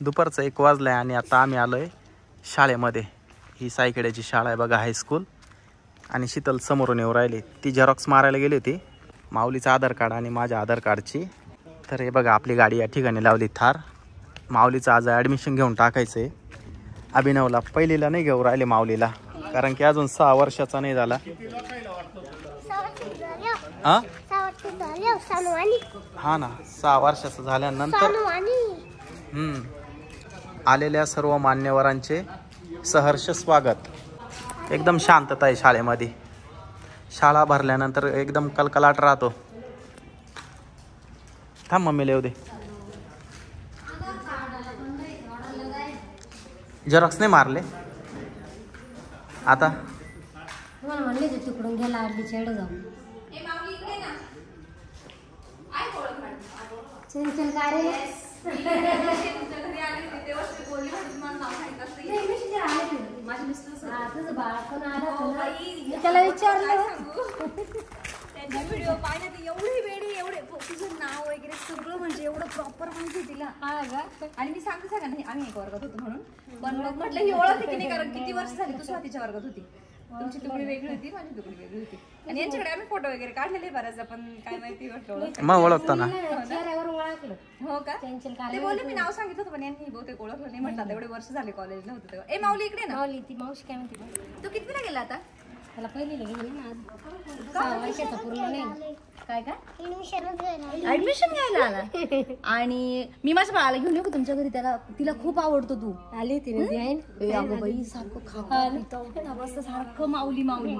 दुपारचं 1 वाजलं आहे आणि आता आम्ही आलो आहे शाळेमध्ये. ही सायखेड्याची शाळा आहे बघा, हायस्कूल. आणि शीतल समोरून येऊ राहिली, ती झेरॉक्स मारायला गेली होती माऊलीचं आधार कार्ड आणि माझ्या आधार कार्डची. तर हे बघा आपली गाडी या ठिकाणी लावली, थार. माऊलीचं आज ॲडमिशन घेऊन टाकायचं आहे. अभिनवला पहिलीला नाही घेऊ राहिले माऊलीला, कारण की अजून 6 वर्षाचा नाही झाला. हां हा ना, 6 वर्षाचं झाल्यानंतर आलेल्या सर्व मान्यवरांचे सहर्ष स्वागत. एकदम शांतता आहे शाळेमध्ये. शाळा भरल्यानंतर एकदम कलकलाट राहतो. थांब मम्मीला येऊ दे. झेरॉक्स नाही मारले आता. म्हणले तिकडून गेला अर्धी चेड जाऊ. चल काय रे त्याला विचारलं व्हिडिओ पाहिजे एवढे वेळे एवढे तुझं नाव वगैरे सगळं म्हणजे एवढं प्रॉपर माहिती तिला. आणि मी सांगते सगळ्यांना आम्ही एक वर्गात होतो म्हणून, पण मग म्हटलं ही ओळख की नाही, कारण किती वर्ष झाली तू स्वातीच्या वर्गात होती. तुमची तुकडी वेगळी होती, माझी तुकडी वेगळी होती. आणि यांच्याकडे आम्ही फोटो वगैरे काढलेले बऱ्याचदा, पण काय माहिती मग ओळखताना हो का ते बोलले. मी नाव सांगितलं होतं पण यांनी बहुतेक ओळखलं नाही. म्हटलं एवढे वर्ष झाले कॉलेजला होतं तेव्हा. ए माऊली इकडे ना. माऊली ती मावशी काय म्हणते, तू कितवीला गेला आता? त्याला पहिलीला गेली ना, 6 वर्षाचा पूर्ण नाही. काय ऍडमिशन घ्यायला आला. आणि मी माझ्या बाळाला घेऊन येऊ का तुमच्या घरी? तिला खूप आवडतो. तू आली होती ना अगं बाई, सारखं सारखं माऊली माऊली.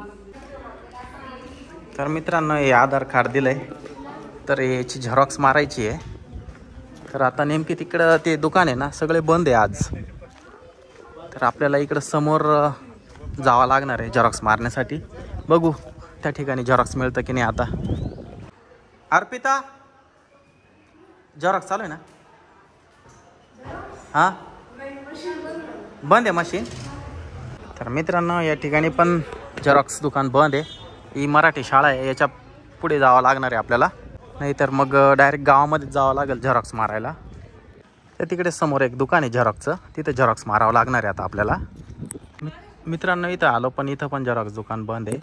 तर मित्रांनो हे आधार कार्ड दिलंय, तर याची झेरॉक्स मारायची आहे. तर आता नेमकी तिकडं ते दुकान आहे ना, सगळे बंद आहे आज. तर आपल्याला इकडं समोर जावं लागणार आहे झेरॉक्स मारण्यासाठी. बघू त्या ठिकाणी झेरॉक्स मिळतं की नाही. आता अर्पिता झेरॉक्स चालू आहे ना? हां बंद आहे मशीन. तर मित्रांनो या ठिकाणी पण झेरॉक्स दुकान बंद आहे. ही मराठी शाळा आहे, याच्या पुढे जावं लागणार आहे आपल्याला, नाहीतर मग डायरेक्ट गावामध्ये जावं लागेल झेरॉक्स मारायला. तर तिकडे समोर एक दुकान आहे झेरॉक्सचं, तिथं झेरॉक्स मारावं लागणार आहे आता आपल्याला. मित्रांनो इथं आलो पण इथं पण झेरॉक्स दुकान बंद आहे.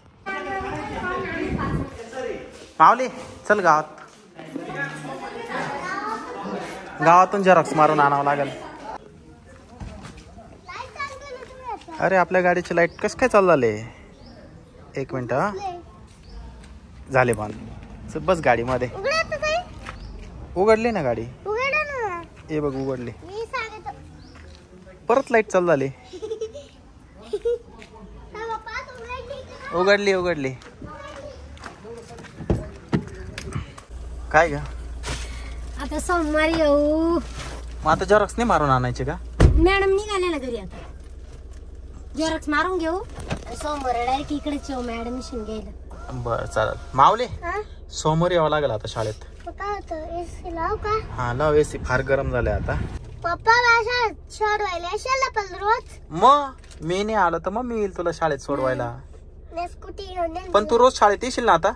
माऊली चल गावातून झेरॉक्स मारून आणावं लागेल. अरे आपल्या गाडीची लाईट कसं काय चालू झाले? 1 मिनिट झाले बंद. बस गाडीमध्ये उघडली ना गाडी. हे बघ उघडली, परत लाईट चालू झाली. उघडली काय ग? आता सोमवारी येऊ. मग आता झेरॉक्स नाही मारून आणायचे का? मॅडम निघाले ना घरी. आता झेरॉक्स मारून घेऊ, सोमवारी डायरेक्ट इकडेच येऊ ऍडमिशन घ्यायला. बरं चालेल. माऊली सोमवार यावं लागेल आता शाळेत. हा लाव एसी, फार गरम झालंय आता. मग मी नाही आलो तर मग मी येईल तुला शाळेत सोडवायला. पण तू रोज शाळेत येशील ना आता?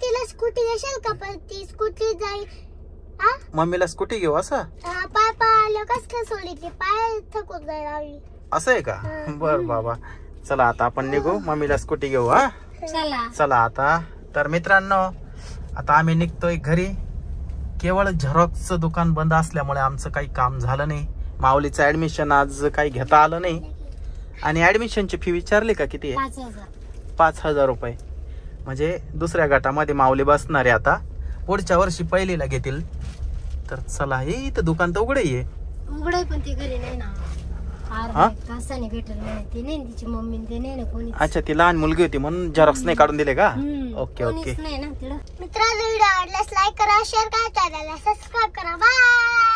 तिला स्कूटी देशील का? पण ती स्कूटी जाईल. मम्मीला स्कूटी घेऊ असं? पाय कस काय सोडली, पाय थकून जाईल. असं आहे का? बर बाबा चला आता आपण निघू, मम्मीला स्कूटी घेऊ. हा चला आता. तर मित्रांनो आता आम्ही निघतोय घरी. केवळ झेरॉक्सचं दुकान बंद असल्यामुळे आमचं काही काम झालं नाही. माऊलीचं ऍडमिशन आज काही घेता आलं नाही. आणि ऍडमिशनची फी विचारली का किती आहे? 5,000 रुपये. म्हणजे दुसऱ्या गटामध्ये माऊली बसणार आहे आता. पुढच्या वर्षी पहिलीला घेतील. तर चला हे इथं दुकान तर उघड आहे. पण ते घरी नाही ना. भेटल नाही तिची मम्मी ते नाही ना कोणी. अच्छा ती लहान मुलगी होती म्हणून झेरॉक्स नाही काढून दिले का? Okay okay. नाही ना तिला. मित्रांनो व्हिडिओ आवडल्यास लाईक करा, शेअर करा, चॅनलला सबस्क्राईब करा. बाय.